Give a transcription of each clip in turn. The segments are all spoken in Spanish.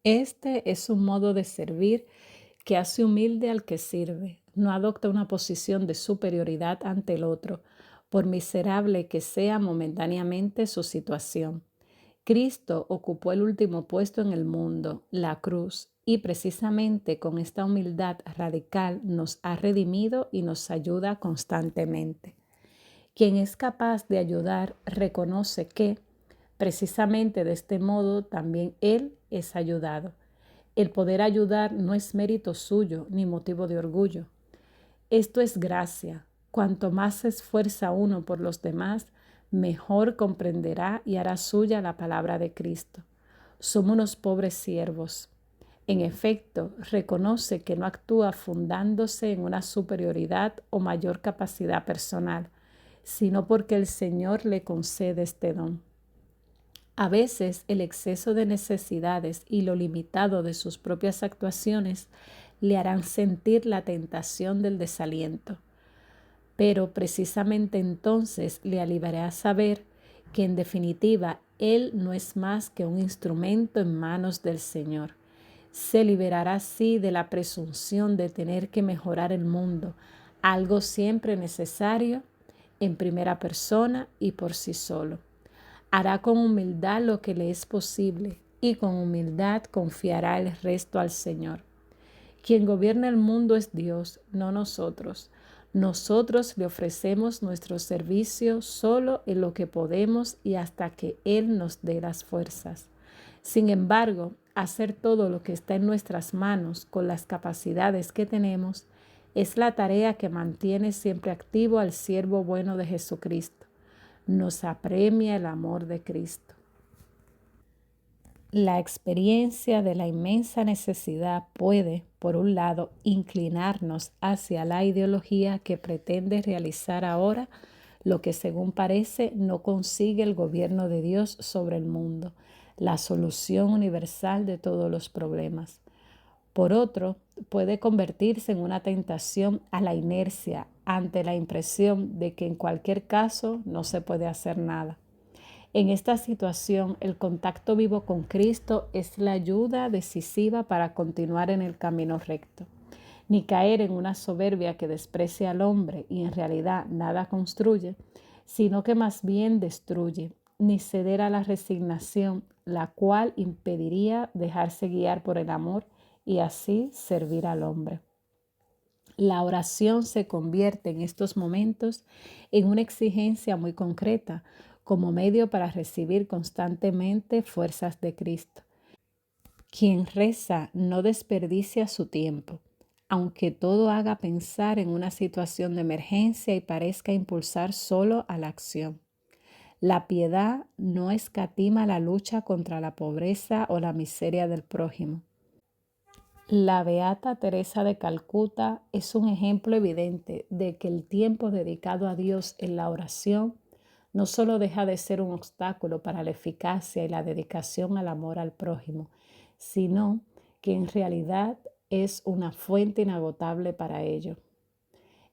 Este es un modo de servir que hace humilde al que sirve. No adopta una posición de superioridad ante el otro, por miserable que sea momentáneamente su situación. Cristo ocupó el último puesto en el mundo, la cruz, y precisamente con esta humildad radical nos ha redimido y nos ayuda constantemente. Quien es capaz de ayudar reconoce que, precisamente de este modo, también Él es ayudado. El poder ayudar no es mérito suyo ni motivo de orgullo. Esto es gracia. Cuanto más se esfuerza uno por los demás, mejor comprenderá y hará suya la palabra de Cristo. Somos unos pobres siervos. En efecto, reconoce que no actúa fundándose en una superioridad o mayor capacidad personal, sino porque el Señor le concede este don. A veces el exceso de necesidades y lo limitado de sus propias actuaciones le harán sentir la tentación del desaliento, pero precisamente entonces le aliviará saber que en definitiva él no es más que un instrumento en manos del Señor. Se liberará así de la presunción de tener que mejorar el mundo, algo siempre necesario en primera persona y por sí solo. Hará con humildad lo que le es posible y con humildad confiará el resto al Señor. Quien gobierna el mundo es Dios, no nosotros. Nosotros le ofrecemos nuestro servicio solo en lo que podemos y hasta que Él nos dé las fuerzas. Sin embargo, hacer todo lo que está en nuestras manos con las capacidades que tenemos es la tarea que mantiene siempre activo al siervo bueno de Jesucristo. Nos apremia el amor de Cristo. La experiencia de la inmensa necesidad puede, por un lado, inclinarnos hacia la ideología que pretende realizar ahora lo que, según parece, no consigue el gobierno de Dios sobre el mundo, la solución universal de todos los problemas. Por otro, puede convertirse en una tentación a la inercia ante la impresión de que en cualquier caso no se puede hacer nada. En esta situación, el contacto vivo con Cristo es la ayuda decisiva para continuar en el camino recto. Ni caer en una soberbia que desprecia al hombre y en realidad nada construye, sino que más bien destruye, ni ceder a la resignación, la cual impediría dejarse guiar por el amor y así servir al hombre. La oración se convierte en estos momentos en una exigencia muy concreta, como medio para recibir constantemente fuerzas de Cristo. Quien reza no desperdicia su tiempo, aunque todo haga pensar en una situación de emergencia y parezca impulsar solo a la acción. La piedad no escatima la lucha contra la pobreza o la miseria del prójimo. La beata Teresa de Calcuta es un ejemplo evidente de que el tiempo dedicado a Dios en la oración no solo deja de ser un obstáculo para la eficacia y la dedicación al amor al prójimo, sino que en realidad es una fuente inagotable para ello.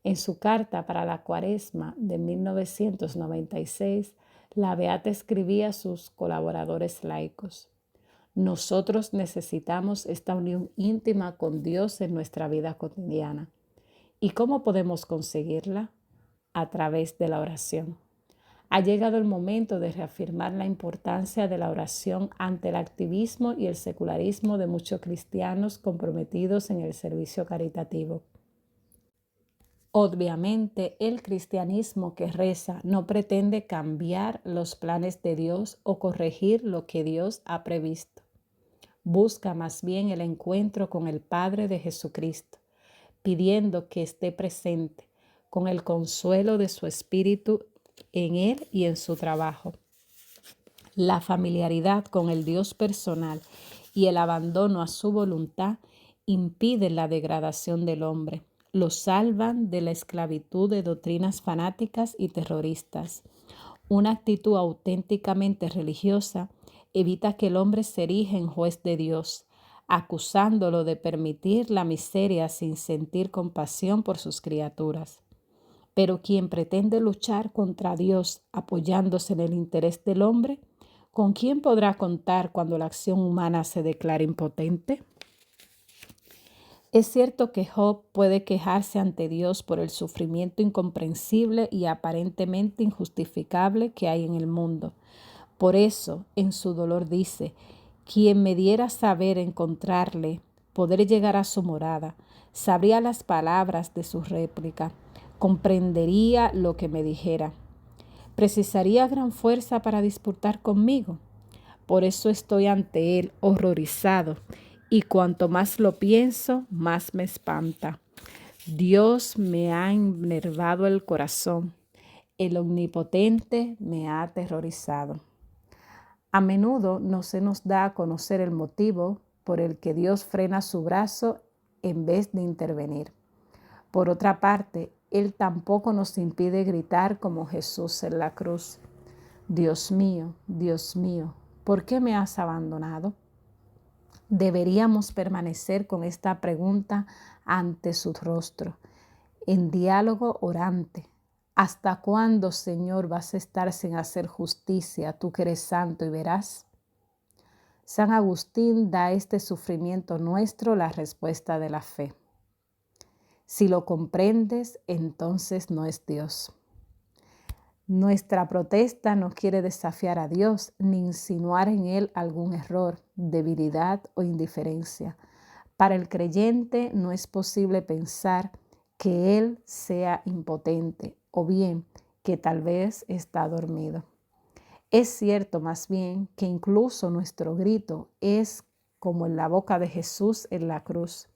En su carta para la Cuaresma de 1996, la beata escribía a sus colaboradores laicos: nosotros necesitamos esta unión íntima con Dios en nuestra vida cotidiana. ¿Y cómo podemos conseguirla? A través de la oración. Ha llegado el momento de reafirmar la importancia de la oración ante el activismo y el secularismo de muchos cristianos comprometidos en el servicio caritativo. Obviamente, el cristianismo que reza no pretende cambiar los planes de Dios o corregir lo que Dios ha previsto. Busca más bien el encuentro con el Padre de Jesucristo, pidiendo que esté presente con el consuelo de su Espíritu en él y en su trabajo. La familiaridad con el Dios personal y el abandono a su voluntad impiden la degradación del hombre. Lo salvan de la esclavitud de doctrinas fanáticas y terroristas. Una actitud auténticamente religiosa evita que el hombre se erija en juez de Dios, acusándolo de permitir la miseria sin sentir compasión por sus criaturas. Pero quien pretende luchar contra Dios apoyándose en el interés del hombre, ¿Con quién podrá contar cuando la acción humana se declara impotente? Es cierto que Job puede quejarse ante Dios por el sufrimiento incomprensible y aparentemente injustificable que hay en el mundo. Por eso, en su dolor dice, quien me diera saber encontrarle, poder llegar a su morada, sabría las palabras de su réplica, comprendería lo que me dijera. ¿Precisaría gran fuerza para disputar conmigo? Por eso estoy ante él horrorizado, y cuanto más lo pienso, más me espanta. Dios me ha enervado el corazón, el Omnipotente me ha aterrorizado. A menudo no se nos da a conocer el motivo por el que Dios frena su brazo en vez de intervenir. Por otra parte, Él tampoco nos impide gritar como Jesús en la cruz. Dios mío, ¿por qué me has abandonado? Deberíamos permanecer con esta pregunta ante su rostro, en diálogo orante. ¿Hasta cuándo, Señor, vas a estar sin hacer justicia, tú que eres santo y veraz? San Agustín da a este sufrimiento nuestro la respuesta de la fe. Si lo comprendes, entonces no es Dios. Nuestra protesta no quiere desafiar a Dios ni insinuar en Él algún error, debilidad o indiferencia. Para el creyente no es posible pensar que Él sea impotente o bien que tal vez está dormido. Es cierto más bien que incluso nuestro grito es como en la boca de Jesús en la cruz,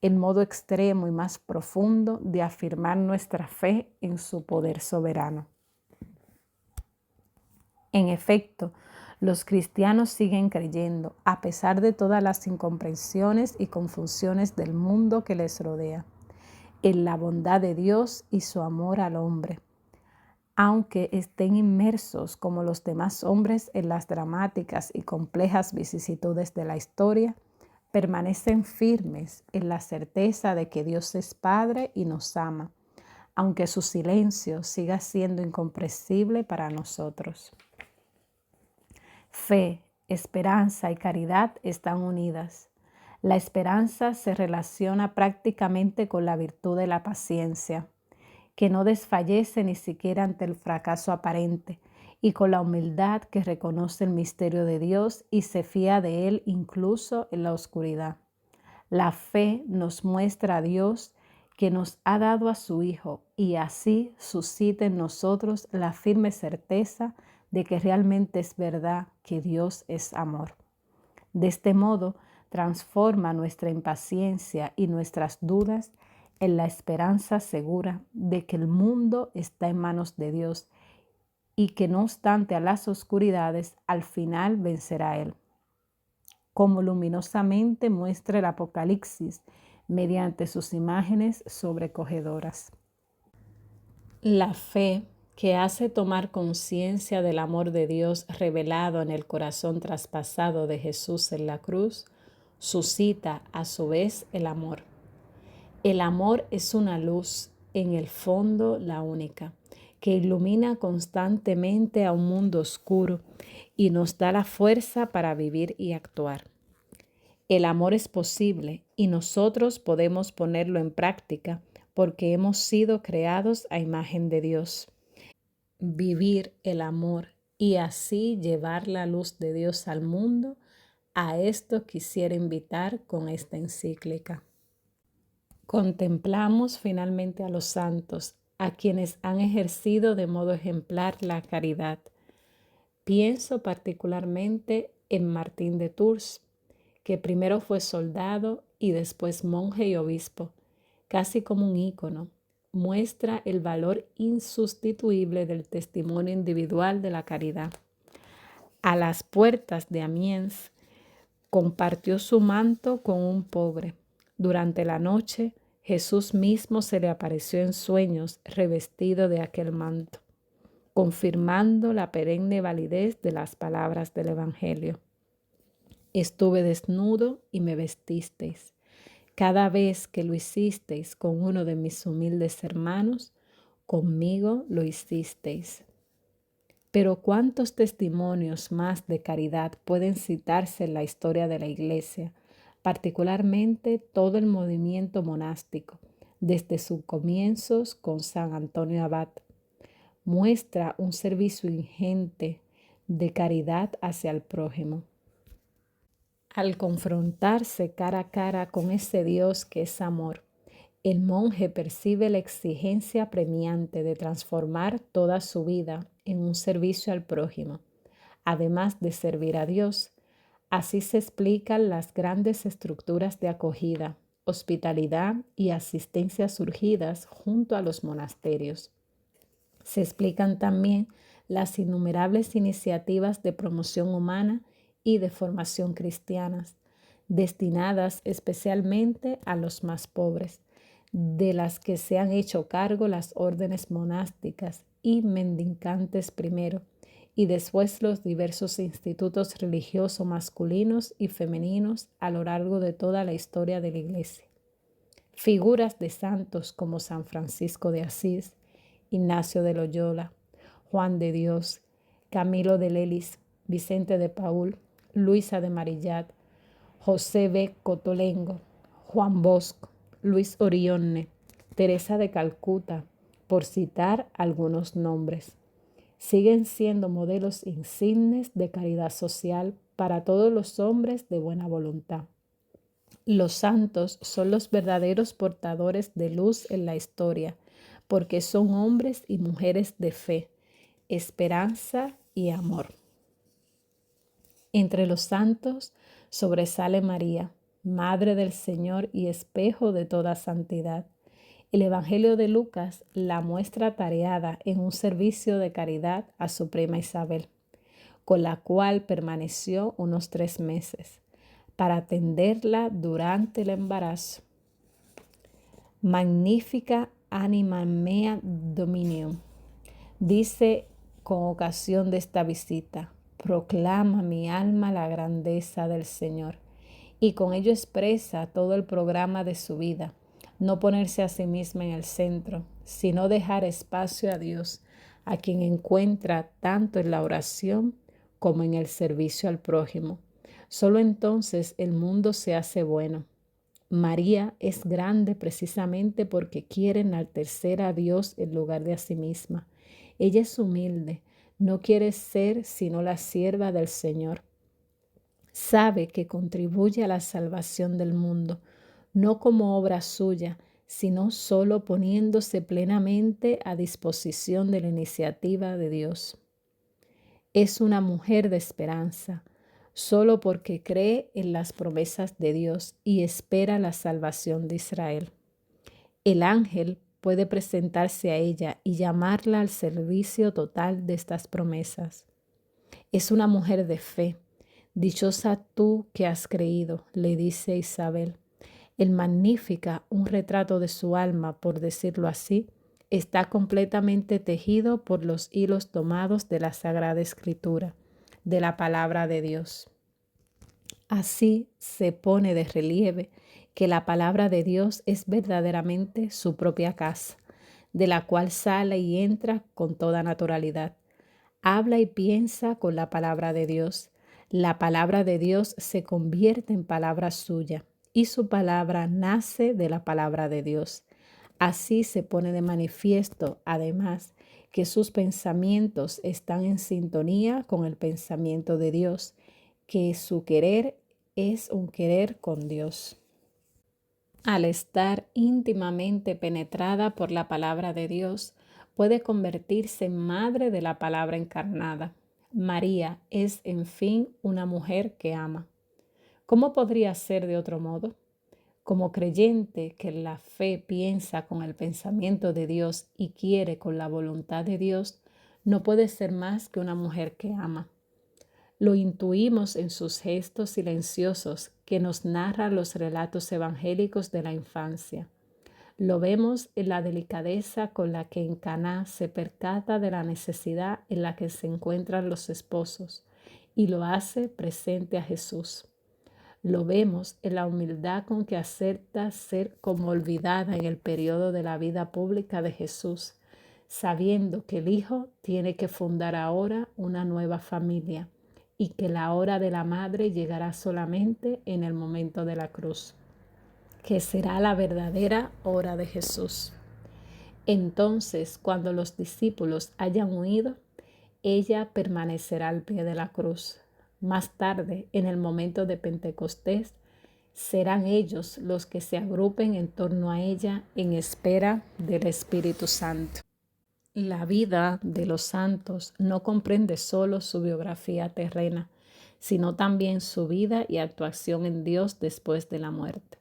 el modo extremo y más profundo de afirmar nuestra fe en su poder soberano. En efecto, los cristianos siguen creyendo, a pesar de todas las incomprensiones y confusiones del mundo que les rodea, en la bondad de Dios y su amor al hombre. Aunque estén inmersos como los demás hombres en las dramáticas y complejas vicisitudes de la historia, permanecen firmes en la certeza de que Dios es Padre y nos ama, aunque su silencio siga siendo incomprensible para nosotros. Fe, esperanza y caridad están unidas. La esperanza se relaciona prácticamente con la virtud de la paciencia, que no desfallece ni siquiera ante el fracaso aparente, y con la humildad que reconoce el misterio de Dios y se fía de Él incluso en la oscuridad. La fe nos muestra a Dios que nos ha dado a su Hijo y así suscita en nosotros la firme certeza de que realmente es verdad que Dios es amor. De este modo, transforma nuestra impaciencia y nuestras dudas en la esperanza segura de que el mundo está en manos de Dios y que no obstante a las oscuridades, al final vencerá Él. Como luminosamente muestra el Apocalipsis mediante sus imágenes sobrecogedoras. La fe que hace tomar conciencia del amor de Dios revelado en el corazón traspasado de Jesús en la cruz, suscita a su vez el amor. El amor es una luz, en el fondo la única, que ilumina constantemente a un mundo oscuro y nos da la fuerza para vivir y actuar. El amor es posible y nosotros podemos ponerlo en práctica porque hemos sido creados a imagen de Dios. Vivir el amor y así llevar la luz de Dios al mundo, a esto quisiera invitar con esta encíclica. Contemplamos finalmente a los santos, a quienes han ejercido de modo ejemplar la caridad. Pienso particularmente en Martín de Tours, que primero fue soldado y después monje y obispo, casi como un ícono. Muestra el valor insustituible del testimonio individual de la caridad. A las puertas de Amiens, compartió su manto con un pobre. Durante la noche, Jesús mismo se le apareció en sueños revestido de aquel manto, confirmando la perenne validez de las palabras del Evangelio. Estuve desnudo y me vestisteis. Cada vez que lo hicisteis con uno de mis humildes hermanos, conmigo lo hicisteis. Pero ¿cuántos testimonios más de caridad pueden citarse en la historia de la Iglesia, particularmente todo el movimiento monástico, desde sus comienzos con San Antonio Abad? Muestra un servicio ingente de caridad hacia el prójimo. Al confrontarse cara a cara con ese Dios que es amor, el monje percibe la exigencia premiante de transformar toda su vida en un servicio al prójimo, además de servir a Dios. Así se explican las grandes estructuras de acogida, hospitalidad y asistencia surgidas junto a los monasterios. Se explican también las innumerables iniciativas de promoción humana y de formación cristianas, destinadas especialmente a los más pobres, de las que se han hecho cargo las órdenes monásticas y mendicantes primero, y después los diversos institutos religiosos masculinos y femeninos a lo largo de toda la historia de la Iglesia. Figuras de santos como San Francisco de Asís, Ignacio de Loyola, Juan de Dios, Camilo de Lelis, Vicente de Paúl, Luisa de Marillat, José B. Cotolengo, Juan Bosco, Luis Orione, Teresa de Calcuta, por citar algunos nombres. Siguen siendo modelos insignes de caridad social para todos los hombres de buena voluntad. Los santos son los verdaderos portadores de luz en la historia, porque son hombres y mujeres de fe, esperanza y amor. Entre los santos sobresale María, Madre del Señor y espejo de toda santidad. El Evangelio de Lucas la muestra tareada en un servicio de caridad a su prima Isabel, con la cual permaneció unos 3 meses para atenderla durante el embarazo. Magnifica anima mea Dominium, dice con ocasión de esta visita, proclama mi alma la grandeza del Señor, y con ello expresa todo el programa de su vida, no ponerse a sí misma en el centro, sino dejar espacio a Dios, a quien encuentra tanto en la oración como en el servicio al prójimo. Solo entonces el mundo se hace bueno. María es grande precisamente porque quiere enaltecer a Dios en lugar de a sí misma. Ella es humilde, no quiere ser sino la sierva del Señor. Sabe que contribuye a la salvación del mundo, no como obra suya, sino solo poniéndose plenamente a disposición de la iniciativa de Dios. Es una mujer de esperanza, solo porque cree en las promesas de Dios y espera la salvación de Israel. El ángel puede presentarse a ella y llamarla al servicio total de estas promesas. Es una mujer de fe. Dichosa tú que has creído, le dice Isabel. El Magnífica, un retrato de su alma, por decirlo así, está completamente tejido por los hilos tomados de la Sagrada Escritura, de la palabra de Dios. Así se pone de relieve que la palabra de Dios es verdaderamente su propia casa, de la cual sale y entra con toda naturalidad. Habla y piensa con la palabra de Dios. La palabra de Dios se convierte en palabra suya y su palabra nace de la palabra de Dios. Así se pone de manifiesto, además, que sus pensamientos están en sintonía con el pensamiento de Dios, que su querer es un querer con Dios. Al estar íntimamente penetrada por la palabra de Dios, puede convertirse en madre de la palabra encarnada. María es, en fin, una mujer que ama. ¿Cómo podría ser de otro modo? Como creyente que la fe piensa con el pensamiento de Dios y quiere con la voluntad de Dios, no puede ser más que una mujer que ama. Lo intuimos en sus gestos silenciosos que nos narran los relatos evangélicos de la infancia. Lo vemos en la delicadeza con la que en Caná se percata de la necesidad en la que se encuentran los esposos y lo hace presente a Jesús. Lo vemos en la humildad con que acepta ser como olvidada en el periodo de la vida pública de Jesús, sabiendo que el Hijo tiene que fundar ahora una nueva familia y que la hora de la madre llegará solamente en el momento de la cruz, que será la verdadera hora de Jesús. Entonces, cuando los discípulos hayan huido, ella permanecerá al pie de la cruz. Más tarde, en el momento de Pentecostés, serán ellos los que se agrupen en torno a ella en espera del Espíritu Santo. La vida de los santos no comprende solo su biografía terrena, sino también su vida y actuación en Dios después de la muerte.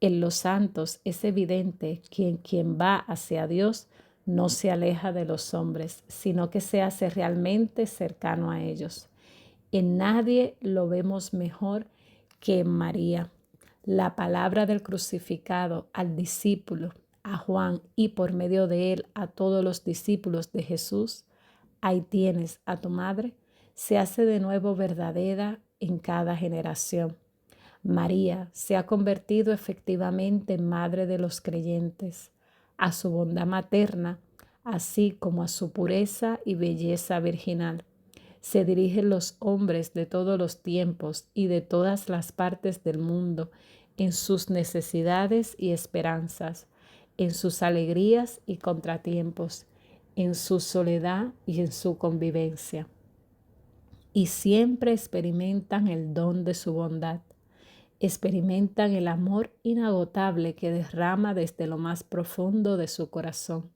En los santos es evidente que quien va hacia Dios no se aleja de los hombres, sino que se hace realmente cercano a ellos. En nadie lo vemos mejor que en María. La palabra del crucificado al discípulo, a Juan y por medio de él a todos los discípulos de Jesús, ahí tienes a tu madre, se hace de nuevo verdadera en cada generación. María se ha convertido efectivamente en madre de los creyentes. A su bondad materna, así como a su pureza y belleza virginal, se dirigen los hombres de todos los tiempos y de todas las partes del mundo en sus necesidades y esperanzas, en sus alegrías y contratiempos, en su soledad y en su convivencia. Y siempre experimentan el don de su bondad. Experimentan el amor inagotable que derrama desde lo más profundo de su corazón.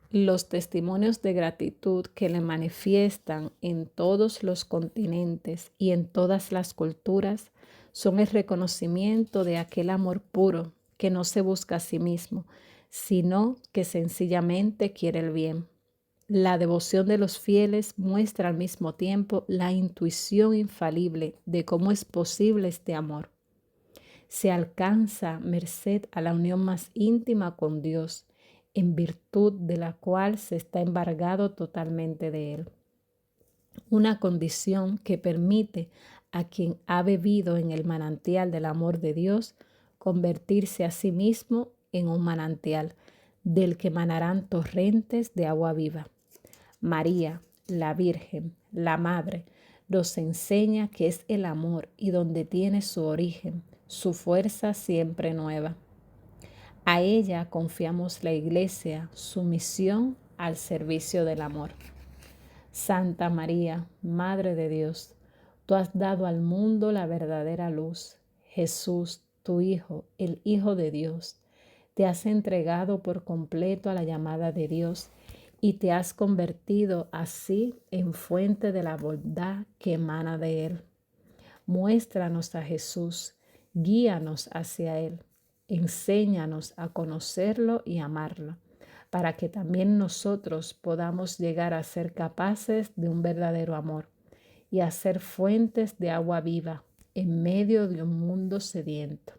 Los testimonios de gratitud que le manifiestan en todos los continentes y en todas las culturas son el reconocimiento de aquel amor puro que no se busca a sí mismo, sino que sencillamente quiere el bien. La devoción de los fieles muestra al mismo tiempo la intuición infalible de cómo es posible este amor. Se alcanza merced a la unión más íntima con Dios, en virtud de la cual se está embargado totalmente de Él. Una condición que permite a quien ha bebido en el manantial del amor de Dios convertirse a sí mismo en un manantial, del que manarán torrentes de agua viva. María, la Virgen, la Madre, nos enseña que es el amor y donde tiene su origen, su fuerza siempre nueva. A ella confiamos la Iglesia, su misión al servicio del amor. Santa María, Madre de Dios, tú has dado al mundo la verdadera luz. Jesús, tu Hijo, el Hijo de Dios, te has entregado por completo a la llamada de Dios y te has convertido así en fuente de la bondad que emana de Él. Muéstranos a Jesús, guíanos hacia Él, enséñanos a conocerlo y amarlo, para que también nosotros podamos llegar a ser capaces de un verdadero amor y a ser fuentes de agua viva en medio de un mundo sediento.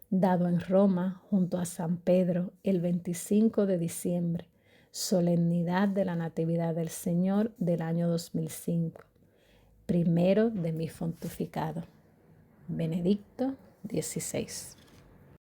Dado en Roma junto a San Pedro el 25 de diciembre, solemnidad de la Natividad del Señor del año 2005, primero de mi pontificado. Benedicto XVI.